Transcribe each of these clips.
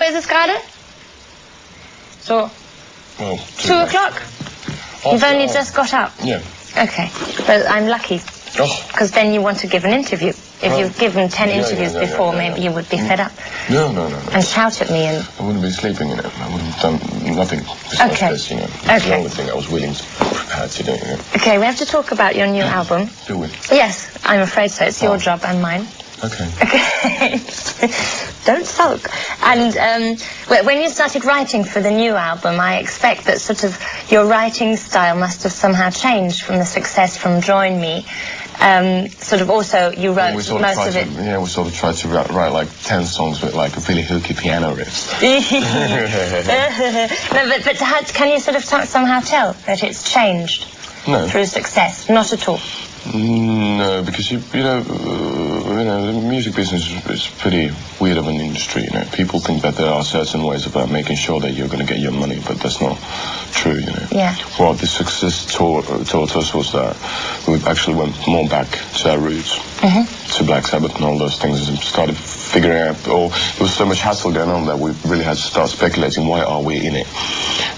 is es gerade? So. Well, 2 o'clock? You've only just got up? Yeah. Okay. But I'm lucky. Because then you want to give an interview. If you've given 10 interviews before, maybe you would be fed up. No. And shout at me and... I wouldn't be sleeping, you know. I wouldn't have done nothing besides this, you know. It's the only thing I was willing to prepare to do, you know. Okay, we have to talk about your new album. Do we? Yes, I'm afraid so. It's your job and mine. Okay. Don't sulk. And when you started writing for the new album, I expect that sort of your writing style must have somehow changed from the success from Join Me. Sort of also you wrote most of it. Yeah, we sort of tried to write like 10 songs with like a really hooky piano riff. No, but can you sort of somehow tell that it's changed through success? Not at all. No, because you know, the music business is pretty weird of an industry. You know, people think that there are certain ways about making sure that you're going to get your money, but that's not true. You know. Yeah. Well, the success taught us was that we actually went more back to our roots, to Black Sabbath and all those things, and started figuring out. There was so much hassle going on that we really had to start speculating. Why are we in it?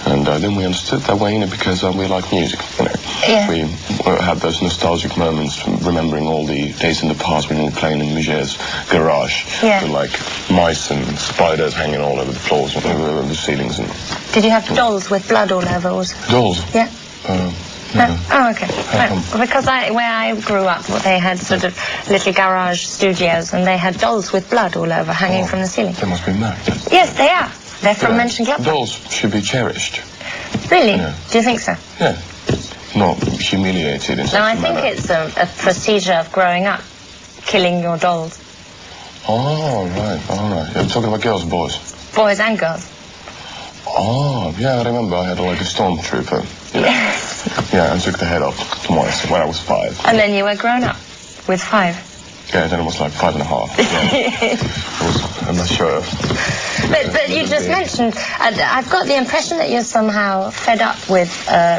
And then we understood that we're in it because we like music. You know. Yeah. We had those nostalgic moments, remembering all the days in the past when we were playing in Muget's garage. Yeah. With like mice and spiders hanging all over the floors, all over the ceilings. And did you have dolls with blood all over also? Dolls? Yeah. No. Oh, okay. No, because where I grew up, they had sort of little garage studios, and they had dolls with blood all over, hanging from the ceiling. They must be mad. Yes, they are. They're from Mönchengladbach. Dolls should be cherished. Really? Yeah. Do you think so? Yeah. Not humiliated in such No, I a think manner. it's a procedure of growing up, killing your dolls. Oh, right, all right. You're talking about girls or boys? Boys and girls. Oh, yeah, I remember I had like a stormtrooper. You know. Yes. Yeah, I took the head off once when I was 5. And then you were grown up with 5. Yeah, then it was like 5 and a half. Yeah. I'm not sure. But you just mentioned, I've got the impression that you're somehow fed up with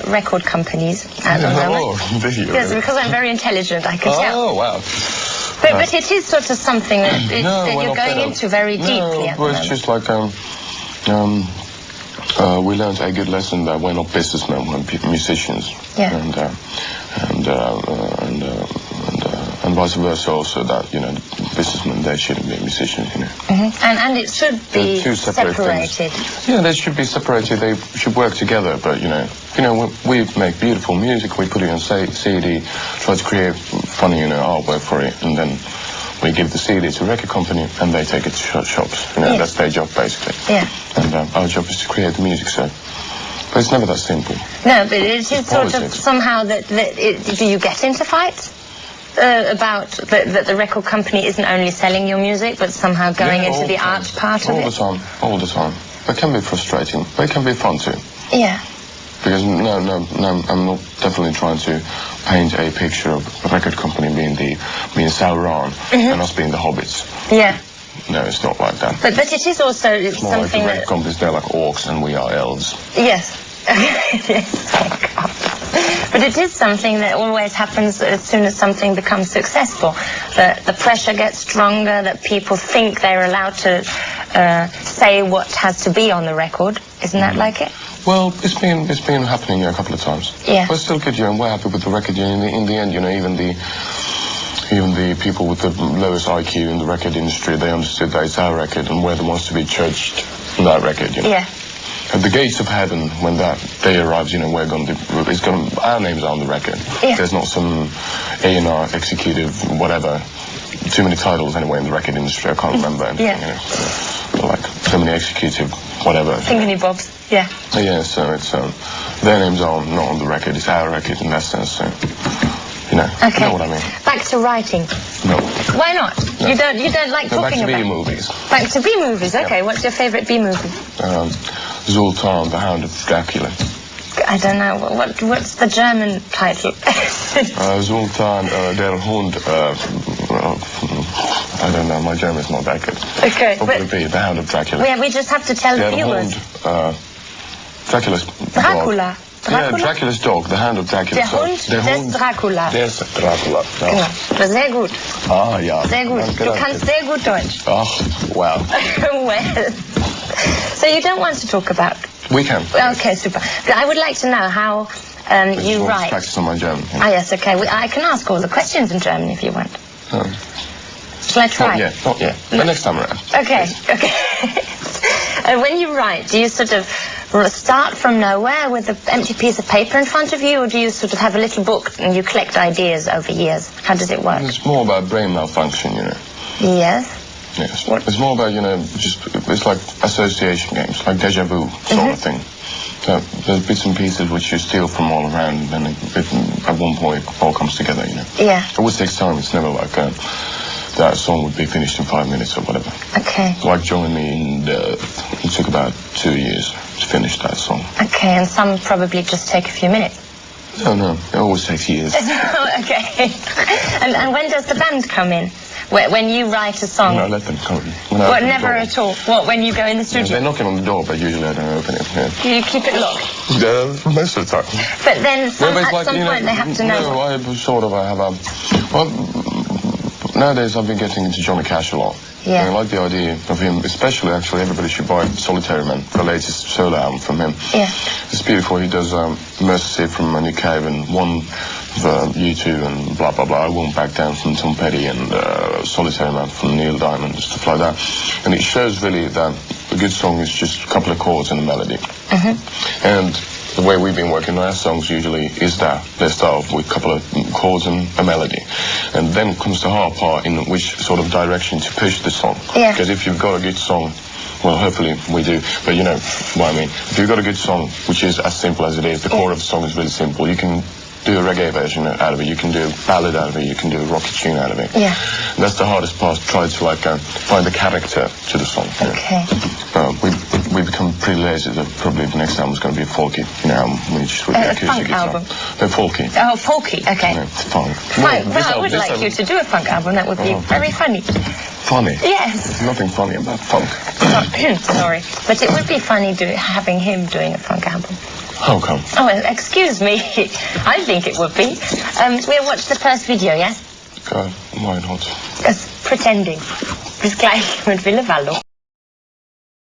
record companies at the moment. Oh, do you? Yes, because I'm very intelligent, I can tell. Oh, wow. But it is sort of something that you're going into very deeply at the moment. It's just like, we learned a good lesson that we're not businessmen, we're musicians. Yeah. And vice versa also, that, you know, businessmen, they shouldn't be musicians, you know. And it should be separated. Yeah, they should be separated. They should work together. But, you know, we make beautiful music. We put it on CD, try to create funny, you know, artwork for it, and then we give the CD to a record company, and they take it to shops. You know, that's their job, basically. Yeah. And our job is to create the music, so. But it's never that simple. No, but it is sort of somehow do you get into fights? About that the record company isn't only selling your music, but somehow going into the art part of it? All the time. It can be frustrating, but it can be fun too. Yeah. Because, no, I'm not definitely trying to paint a picture of a record company being Sauron and us being the hobbits. Yeah. No, it's not like that. But it is also it's more something like the record companies, they're like orcs and we are elves. Yes. Yes. Oh, God. But it is something that always happens as soon as something becomes successful. The pressure gets stronger, that people think they're allowed to say what has to be on the record. Isn't that like it? Well, it's been happening a couple of times. Yeah. But it's still good, and we're happy with the record. In the end, you know, even the people with the lowest IQ in the record industry, they understood that it's our record and we're the ones to be judged on that record, you know. Yeah. At the gates of heaven, when that day arrives, you know, our names are on the record. Yeah. There's not some A&R executive, whatever. Too many titles anyway in the record industry. I can't remember anything. Yeah. You know, like so many executive, whatever. Thingy bobs. Yeah. Yeah. So it's their names are not on the record. It's our record in that sense. So, you know. Okay. You know what I mean. Back to writing. No. Why not? No. You don't like talking about. Back to B-movies. Back to B-movies. Okay. Yeah. What's your favourite B-movie? Zoltan, the Hound of Dracula. I don't know. What's the German title? Zoltan, der Hund. I don't know. My German's not that good. Okay. What would it be? The Hound of Dracula. Yeah, we just have to tell the viewers. Dracula's Dracula. dog. Yeah, Dracula's dog. The Hound of Dracula. Der Hund des Dracula. Des Dracula. Ja. Genau. Sehr gut. Ah, ja. Sehr gut. Du kannst sehr gut Deutsch. Ach, wow. Well. So you don't want to talk about... We can. Okay, super. But I would like to know how you write. Practice on my German. Yeah. Ah, yes, okay. I can ask all the questions in German if you want. Shall I try? Not yet. But next time around. Okay, okay. When you write, do you sort of start from nowhere with an empty piece of paper in front of you, or do you sort of have a little book and you collect ideas over years? How does it work? It's more about brain malfunction, you know. Yes? Yes. What? It's more about, you know, it's like association games, like deja vu sort of thing. So there's bits and pieces which you steal from all around, and then at one point all comes together, you know. Yeah. It always takes time. It's never like that song would be finished in 5 minutes or whatever. Okay. Like John and me, it took about 2 years to finish that song. Okay, and some probably just take a few minutes. No, it always takes years. Okay. And when does the band come in? When you write a song? No, let them come in. What, never at all? What, when you go in the studio? They're knocking on the door, but usually I don't open it. Yeah. Do you keep it locked? Yeah, most of the time. But then at some like, point they have to know. No, I have a... Well, nowadays I've been getting into Johnny Cash a lot. Yeah. And I like the idea of him, especially actually everybody should buy Solitary Man, the latest solo album from him. Yeah. It's beautiful. He does Mercy from Nick Cave and one for U2 and blah, blah, blah. I Won't Back Down from Tom Petty and Solitary Man from Neil Diamond and stuff like that. And it shows really that a good song is just a couple of chords and a melody. And the way we've been working on our songs usually is that they start off with a couple of chords and a melody, and then comes the hard part in which sort of direction to push the song. Yeah. Because if you've got a good song, well, hopefully we do, but you know what I mean. If you've got a good song, which is as simple as it is, the core of the song is really simple. You can do a reggae version out of it, you can do a ballad out of it, you can do a rocky tune out of it. Yeah. And that's the hardest part, try to like find the character to the song. Okay. We become pretty lazy. Probably the next album's going to be a folky, you know, which would be a acoustic funk guitar. album. No, folky. Oh, folky, okay. No, it's funk. Fine. Well, I would like you to do a funk album. That would be very funny. Funny? Yes. There's nothing funny about funk. Sorry. But it would be funny having him doing a funk album. How come? Oh, excuse me. I think it would be. We'll watch the first video, yes? God, why not? Pretending. Het is gleich met Ville Valo.